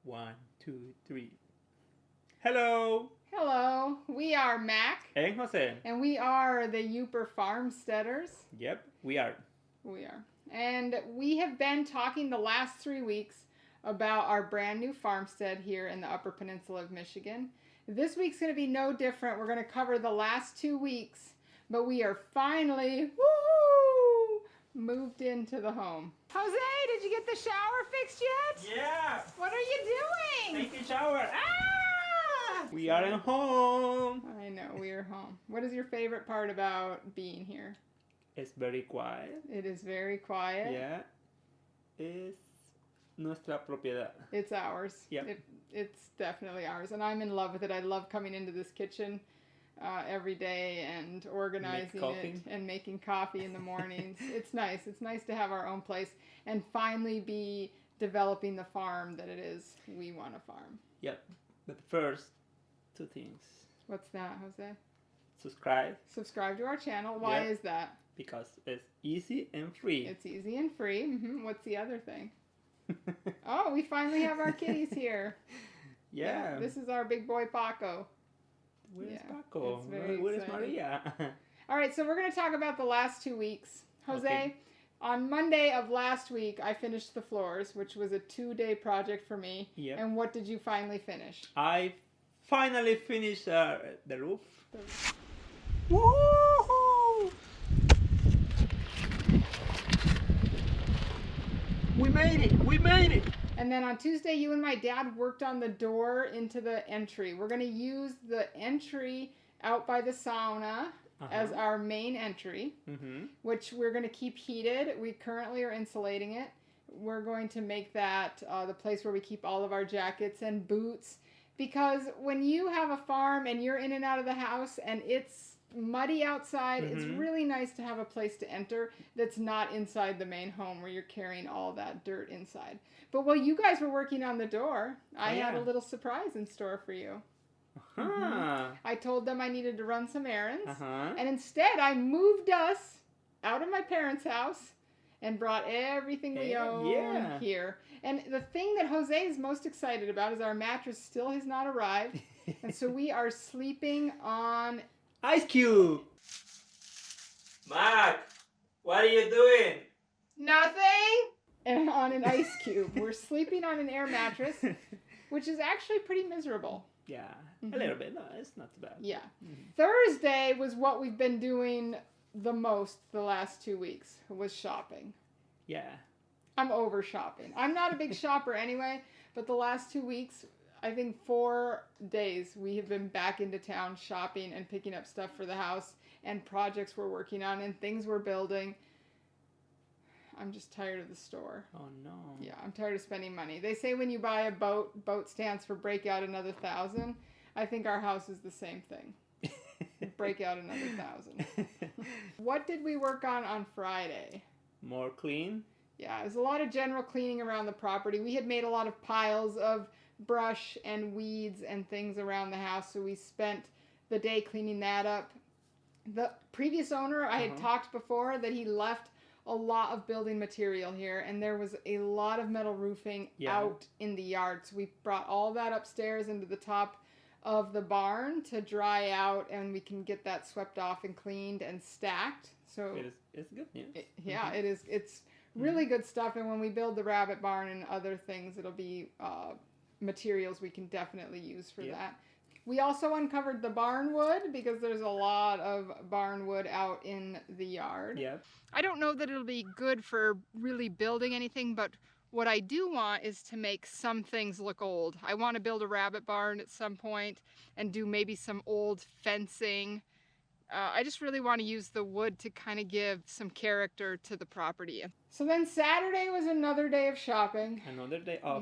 One, two, three. Hello! Hello, we are Mac. And Jose. And we are the Uper Farmsteaders. Yep, we are. We are. And we have been talking the last 3 weeks about our brand new farmstead here in the Upper Peninsula of Michigan. This week's going to be no different. We're going to cover the last 2 weeks, but we are finally, moved into the home. Jose, did you get the shower fixed yet? Yeah! What are you doing? Take a shower! Ah! We are at home! I know, we are home. What is your favorite part about being here? It's very quiet. It is very quiet. Yeah. Es nuestra propiedad. It's ours. Yep. It's definitely ours. And I'm in love with it. I love coming into this kitchen every day and organizing it and making coffee in the mornings. It's nice. It's nice to have our own place and finally be developing the farm that it is we want to farm. Yep. But first, 2 things. What's that, Jose? Subscribe. Subscribe to our channel. Why Yep. is that? Because it's easy and free. It's easy and free. What's the other thing? Oh, we finally have our kitties here. Yeah. This is our big boy Paco. Where's Paco? It's very Where's exciting. Maria? All right, so we're going to talk about the last 2 weeks. Jose, Okay. on Monday of last week, I finished the floors, which was a 2-day project for me. Yep. And what did you finally finish? I finally finished the roof. Woohoo! We made it! We made it! And then on Tuesday, you and my dad worked on the door into the entry. We're going to use the entry out by the sauna as our main entry, which we're going to keep heated. We currently are insulating it. We're going to make that the place where we keep all of our jackets and boots. Because when you have a farm and you're in and out of the house and it's muddy outside, it's really nice to have a place to enter that's not inside the main home where you're carrying all that dirt inside. But while you guys were working on the door, I had a little surprise in store for you. I told them I needed to run some errands, and instead I moved us out of my parents' house and brought everything we own here. And the thing that Jose is most excited about is our mattress still has not arrived, and so we are sleeping on Ice Cube! Mac, what are you doing? nothing, and on an ice cube. We're sleeping on an air mattress, which is actually pretty miserable. Yeah, a little bit. No, it's not too bad. Yeah. Thursday was what we've been doing the most the last 2 weeks, was shopping. Yeah. I'm over shopping. I'm not a big shopper anyway, but the last 2 weeks, I think 4 days, we have been back into town shopping and picking up stuff for the house and projects we're working on and things we're building. I'm just tired of the store. Oh, no. Yeah, I'm tired of spending money. They say when you buy a boat stands for break out another 1,000. I think our house is the same thing. Break out another 1,000. What did we work on Friday? More clean? Yeah, it was a lot of general cleaning around the property. We had made a lot of piles of brush and weeds and things around the house, so we spent the day cleaning that up. The previous owner, I had talked before that he left a lot of building material here, and there was a lot of metal roofing out in the yard. So we brought all that upstairs into the top of the barn to dry out, and we can get that swept off and cleaned and stacked. So it's good news. It is. It's really good stuff. And when we build the rabbit barn and other things, it'll be materials we can definitely use for that. We also uncovered the barn wood because there's a lot of barn wood out in the yard. Yeah. I don't know that it'll be good for really building anything, but what I do want is to make some things look old. I want to build a rabbit barn at some point and do maybe some old fencing. I just really want to use the wood to kind of give some character to the property. So then Saturday was another day of shopping. Another day off.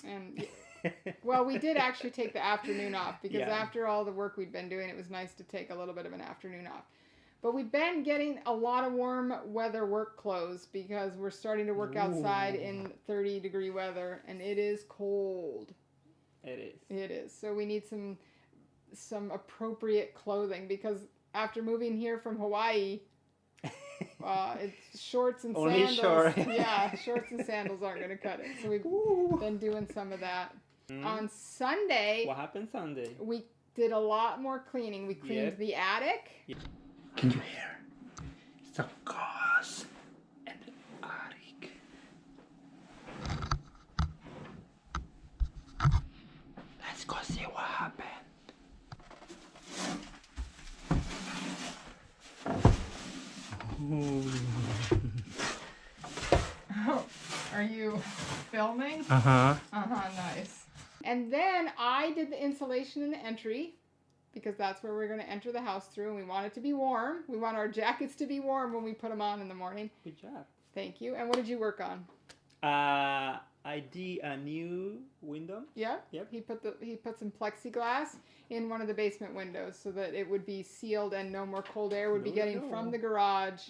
And well, we did actually take the afternoon off because after all the work we'd been doing, it was nice to take a little bit of an afternoon off. But we've been getting a lot of warm weather work clothes because we're starting to work outside in 30-degree weather, and it is cold. It is. It is. So we need some appropriate clothing because after moving here from Hawaii, It's shorts and Only sandals. short. Yeah, shorts and sandals aren't going to cut it. So we've been doing some of that. On Sunday, What happened Sunday? we did a lot more cleaning. We cleaned the attic. Can you hear? It's a ghost in the attic. Let's go see what happened. Oh, are you filming? Uh-huh. Nice. And then I did the insulation in the entry because that's where we're going to enter the house through, and we want it to be warm. We want our jackets to be warm when we put them on in the morning. Good job. Thank you. And what did you work on? I did a new window. Yep. He put some plexiglass in one of the basement windows so that it would be sealed and no more cold air would be getting from the garage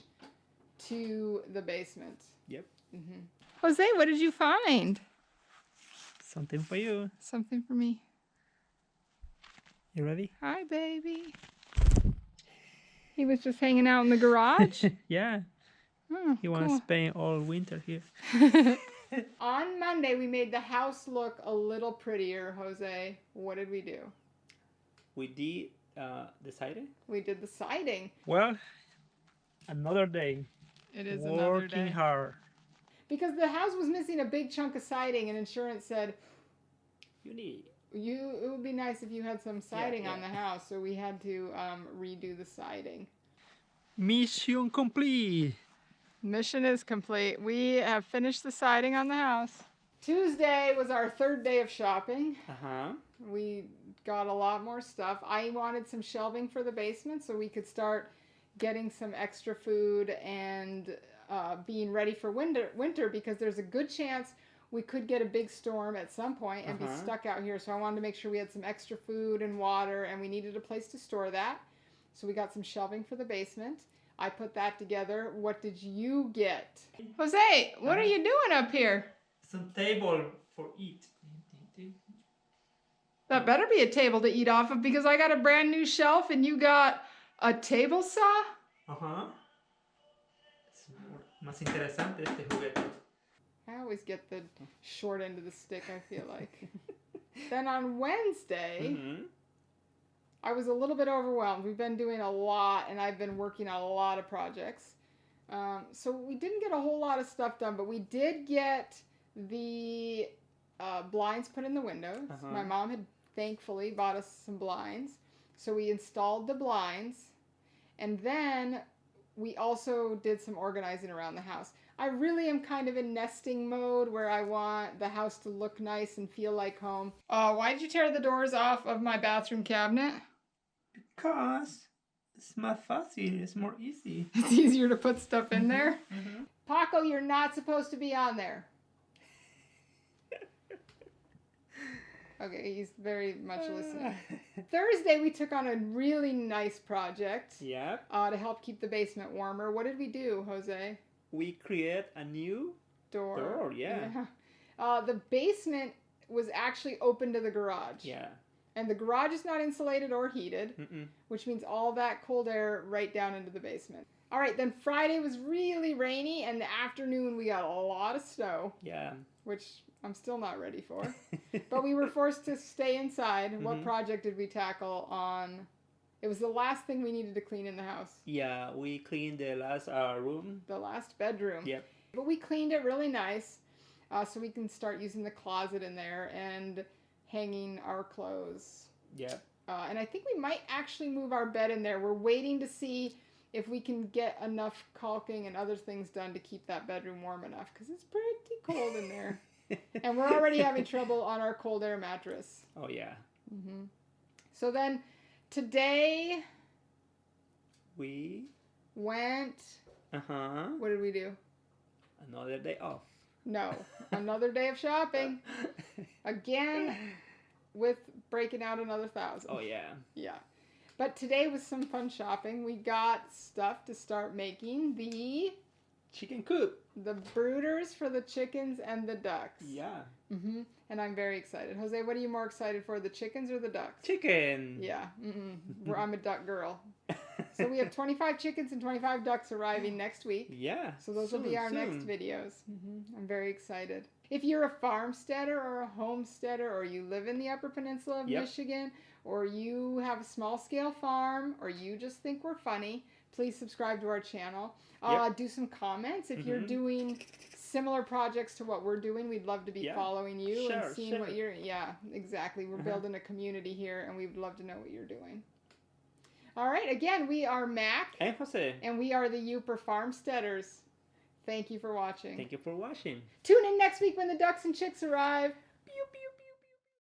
to the basement. Yep. Mm-hmm. Jose, what did you find? Something for you. Something for me. You ready? Hi, baby. He was just hanging out in the garage? Yeah. Oh, He wants to spend all winter here. On Monday, we made the house look a little prettier, Jose. What did we do? We did the siding. We did the siding. Well, another day. It is another day. Working hard. Because the house was missing a big chunk of siding, and insurance said, It would be nice if you had some siding on the house, so we had to redo the siding. Mission complete. Mission is complete. We have finished the siding on the house. Tuesday was our third day of shopping. We got a lot more stuff. I wanted some shelving for the basement so we could start getting some extra food and being ready for winter because there's a good chance we could get a big storm at some point and be stuck out here. So I wanted to make sure we had some extra food and water, and we needed a place to store that. So we got some shelving for the basement. I put that together. What did you get? Jose, what are you doing up here? Some table for eat. That better be a table to eat off of because I got a brand new shelf and you got a table saw? Es más interesante este juguete. I always get the short end of the stick, I feel like. Then on Wednesday, I was a little bit overwhelmed. We've been doing a lot, and I've been working on a lot of projects. So we didn't get a whole lot of stuff done, but we did get the blinds put in the windows. My mom had thankfully bought us some blinds. So we installed the blinds, and then we also did some organizing around the house. I really am kind of in nesting mode where I want the house to look nice and feel like home. Why did you tear the doors off of my bathroom cabinet? Because it's more fuzzy, it's more easy. It's easier to put stuff in there. Paco, you're not supposed to be on there. Okay, he's very much listening. Thursday, we took on a really nice project. To help keep the basement warmer. What did we do, Jose? We create a new door. The basement was actually open to the garage. And the garage is not insulated or heated, which means all that cold air right down into the basement. All right, then Friday was really rainy, and the afternoon we got a lot of snow. Which I'm still not ready for. But we were forced to stay inside. What project did we tackle on? It was the last thing we needed to clean in the house. We cleaned the last room. The last bedroom. But we cleaned it really nice so we can start using the closet in there and hanging our clothes. And I think we might actually move our bed in there. We're waiting to see if we can get enough caulking and other things done to keep that bedroom warm enough because it's pretty cold in there. And we're already having trouble on our cold air mattress. So then today we went. What did we do? Another day off. No, another day of shopping. Again, with breaking out another 1,000. But today was some fun shopping. We got stuff to start making the chicken coop. The brooders for the chickens and the ducks. And I'm very excited. Jose, what are you more excited for, the chickens or the ducks? Chicken. I'm a duck girl. So we have 25 chickens and 25 ducks arriving next week. So those will be our next videos. I'm very excited. If you're a farmsteader or a homesteader, or you live in the Upper Peninsula of Michigan, or you have a small scale farm, or you just think we're funny, please subscribe to our channel. Do some comments. If you're doing similar projects to what we're doing, we'd love to be following you and seeing what you're... Yeah, exactly. We're building a community here, and we'd love to know what you're doing. All right. Again, we are Mac. And Jose. And we are the Upper Farmsteaders. Thank you for watching. Thank you for watching. Tune in next week when the ducks and chicks arrive.